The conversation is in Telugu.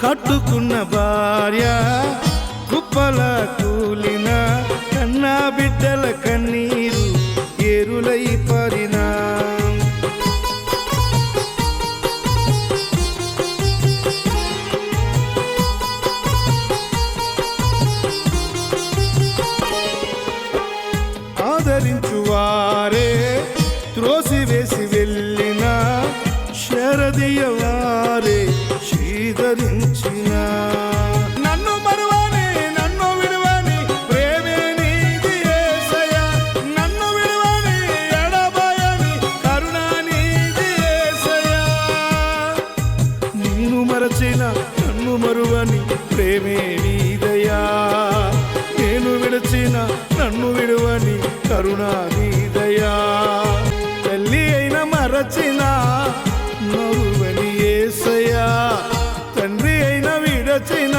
కట్టుకున్న భార్య కుప్పల కూలిన కన్నా బిడ్డల కన్నీరు ఏరులై పరినా ఆదరించువారే త్రోసివేసి వెళ్ళిన శరదీయవారే శ్రీధరించిన నన్ను మరువని నన్ను విడువని ప్రేమే నీది యేసయ్యా నన్ను విడువని ఎడబాయని కరుణ నీది యేసయ్యా నిన్ను మరచిన నన్ను మరువని ప్రేమే నీదయ్యా నేను విడచిన నన్ను విడువని కరుణ నీదయ్యా తల్లి అయిన మరచిన మరువని యేసయ్యా తండ్రి అయిన విడచిన